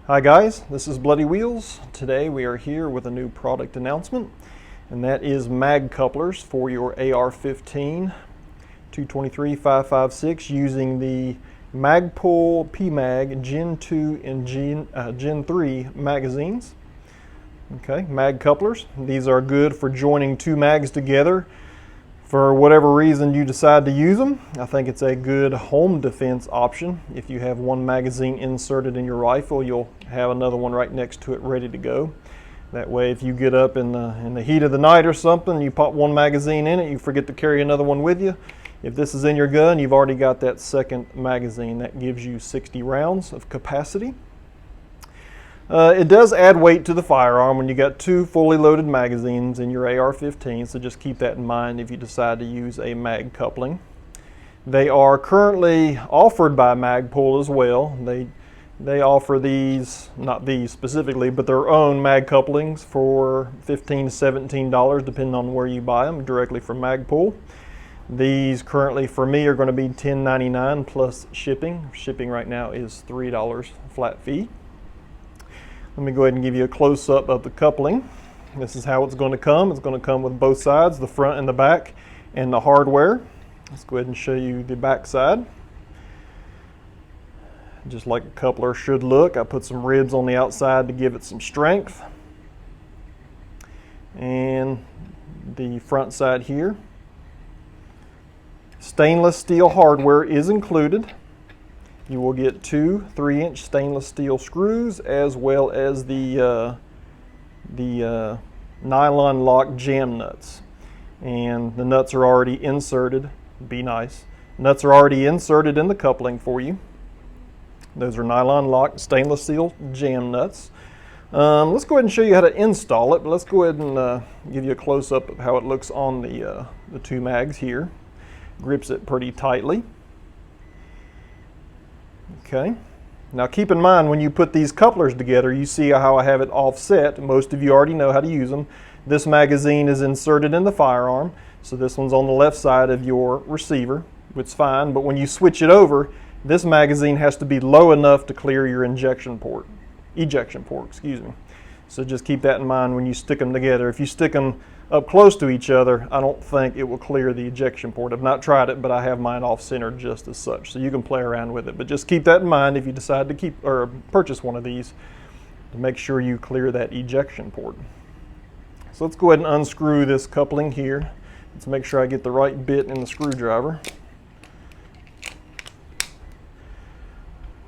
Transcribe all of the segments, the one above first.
Hi guys, this is Bloody Wheels. Today we are here with a new product announcement, and that is mag couplers for your AR15 223-556 using the Magpul Pmag Gen 2 and Gen 3 magazines. Okay, mag couplers. These are good for joining two mags together for whatever reason you decide to use them. I think it's a good home defense option. If you have one magazine inserted in your rifle, you'll have another one right next to it ready to go. That way, if you get up in the heat of the night or something, you pop one magazine in it, you forget to carry another one with you. If this is in your gun, you've already got that second magazine. That gives you 60 rounds of capacity. It does add weight to the firearm when you got two fully loaded magazines in your AR-15, so just keep that in mind if you decide to use a mag coupling. They are currently offered by Magpul as well. They offer these, not these specifically, but their own mag couplings for $15 to $17 depending on where you buy them directly from Magpul. These currently for me are going to be $10.99 plus shipping. Shipping right now is $3 flat fee. Let me go ahead and give you a close-up of the coupling. This is how it's going to come. It's going to come with both sides, the front and the back, and the hardware. Let's go ahead and show you the back side. Just like a coupler should look, I put some ribs on the outside to give it some strength. And the front side here. Stainless steel hardware is included. You will get two 3-inch stainless steel screws as well as the nylon lock jam nuts. And the nuts are already inserted. Be nice. Nuts are already inserted in the coupling for you. Those are nylon lock stainless steel jam nuts. Let's go ahead and show you how to install it, but let's go ahead and give you a close-up of how it looks on the two mags here. Grips it pretty tightly. Okay, now keep in mind when you put these couplers together, you see how I have it offset. Most of you already know how to use them. This magazine is inserted in the firearm, so this one's on the left side of your receiver, which is fine, but when you switch it over, this magazine has to be low enough to clear your ejection port, excuse me. So just keep that in mind when you stick them together. If you stick them up close to each other, I don't think it will clear the ejection port. I've not tried it, but I have mine off-centered just as such, so you can play around with it. But just keep that in mind if you decide to keep or purchase one of these, to make sure you clear that ejection port. So let's go ahead and unscrew this coupling here. Let's make sure I get the right bit in the screwdriver.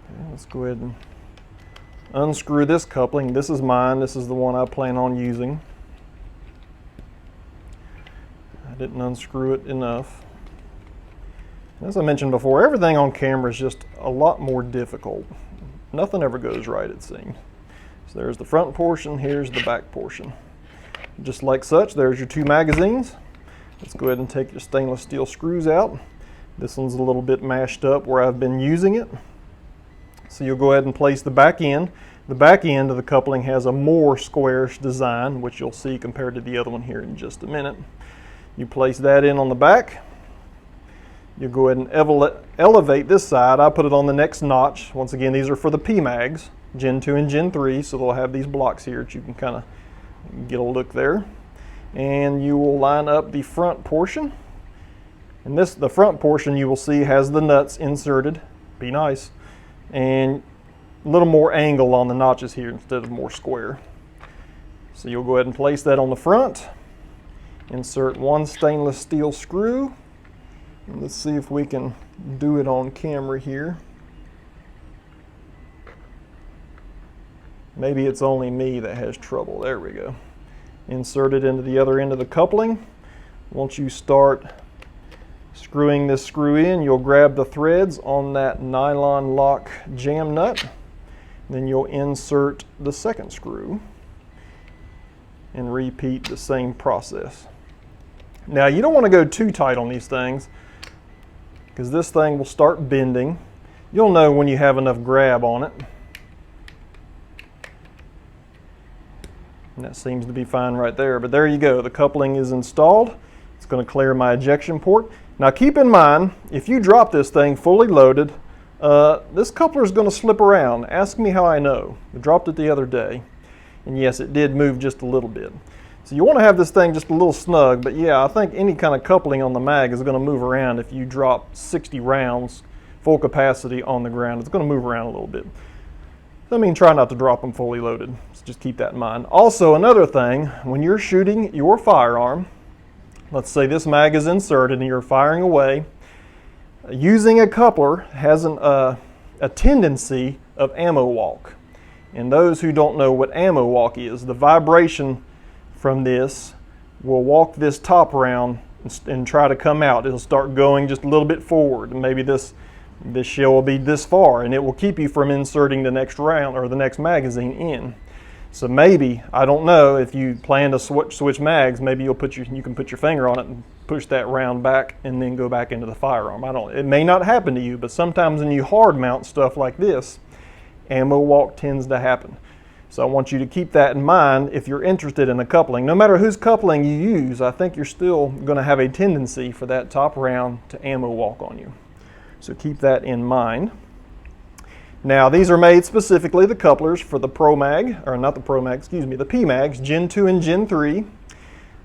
Okay, let's go ahead and unscrew this coupling. This is mine. This is the one I plan on using. Didn't unscrew it enough. As I mentioned before, everything on camera is just a lot more difficult. Nothing ever goes right, it seems. So there's the front portion, here's the back portion. Just like such, there's your two magazines. Let's go ahead and take your stainless steel screws out. This one's a little bit mashed up where I've been using it. So you'll go ahead and place the back end. The back end of the coupling has a more squarish design, which you'll see compared to the other one here in just a minute. You place that in on the back. You go ahead and elevate this side. I put it on the next notch. Once again, these are for the Pmags, Gen 2 and Gen 3, so they'll have these blocks here that you can kind of get a look there. And you will line up the front portion. And the front portion you will see has the nuts inserted. Be nice. And a little more angle on the notches here instead of more square. So you'll go ahead and place that on the front. Insert one stainless steel screw. And let's see if we can do it on camera here. Maybe it's only me that has trouble. There we go. Insert it into the other end of the coupling. Once you start screwing this screw in, you'll grab the threads on that nylon lock jam nut. Then you'll insert the second screw and repeat the same process. Now you don't want to go too tight on these things because this thing will start bending. You'll know when you have enough grab on it. And that seems to be fine right there, but there you go. The coupling is installed. It's going to clear my ejection port. Now keep in mind, if you drop this thing fully loaded This coupler is going to slip around. Ask me how I know. I dropped it the other day, and yes, it did move just a little bit. So you want to have this thing just a little snug, but yeah, I think any kind of coupling on the mag is going to move around if you drop 60 rounds full capacity on the ground. It's going to move around a little bit. I mean, try not to drop them fully loaded. So just keep that in mind. Also, another thing, when you're shooting your firearm, let's say this mag is inserted and you're firing away, using a coupler has a tendency of ammo walk. And those who don't know what ammo walk is, the vibration from this will walk this top round and try to come out. It'll start going just a little bit forward, and maybe this shell will be this far, and it will keep you from inserting the next round or the next magazine in. So maybe, I don't know, if you plan to switch mags, maybe you can put your finger on it and push that round back and then go back into the firearm. It may not happen to you, but sometimes when you hard mount stuff like this, ammo walk tends to happen. So I want you to keep that in mind if you're interested in a coupling. No matter whose coupling you use, I think you're still going to have a tendency for that top round to ammo walk on you. So keep that in mind. Now these are made specifically, the couplers, for the Pmags, or not the Pmags, excuse me, the Pmags, Gen 2 and Gen 3.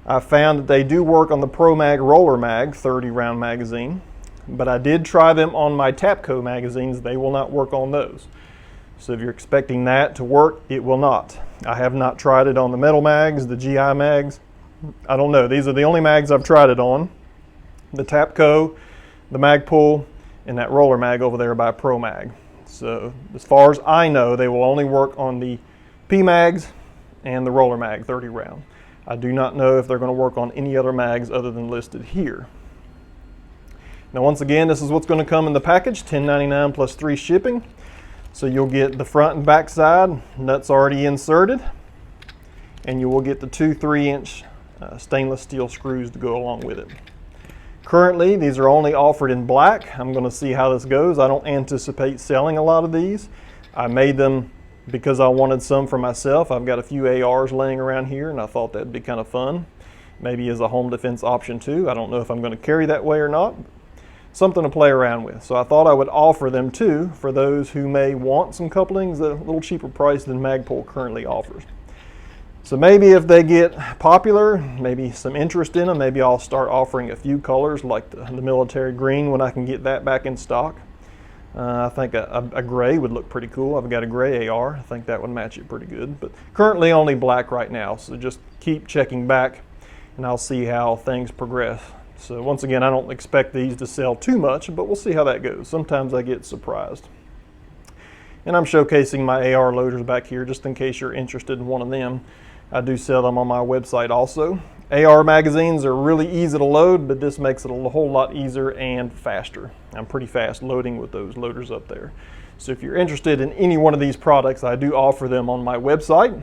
I found that they do work on the Pmag roller mag, 30 round magazine, but I did try them on my Tapco magazines. They will not work on those. So if you're expecting that to work, it will not. I have not tried it on the metal mags, the GI mags. I don't know. These are the only mags I've tried it on. The Tapco, the Magpul, and that roller mag over there by Pmag. So as far as I know, they will only work on the Pmags and the roller mag 30 round. I do not know if they're going to work on any other mags other than listed here. Now once again, this is what's going to come in the package, $10.99 plus 3 shipping. So you'll get the front and back side, nuts already inserted, and you will get the 2 3-inch stainless steel screws to go along with it. Currently, these are only offered in black. I'm going to see how this goes. I don't anticipate selling a lot of these. I made them because I wanted some for myself. I've got a few ARs laying around here, and I thought that'd be kind of fun. Maybe as a home defense option too. I don't know if I'm going to carry that way or not. Something to play around with. So I thought I would offer them too for those who may want some couplings at a little cheaper price than Magpul currently offers. So maybe if they get popular, maybe some interest in them, maybe I'll start offering a few colors like the military green when I can get that back in stock. I think a gray would look pretty cool. I've got a gray AR. I think that would match it pretty good. But currently only black right now. So just keep checking back and I'll see how things progress. So once again, I don't expect these to sell too much, but we'll see how that goes. Sometimes I get surprised. And I'm showcasing my AR loaders back here just in case you're interested in one of them. I do sell them on my website also. AR magazines are really easy to load, but this makes it a whole lot easier and faster. I'm pretty fast loading with those loaders up there. So if you're interested in any one of these products, I do offer them on my website.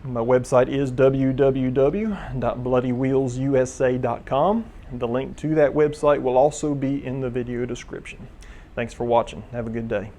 My website is www.bloodywheelsusa.com. The link to that website will also be in the video description. Thanks for watching. Have a good day.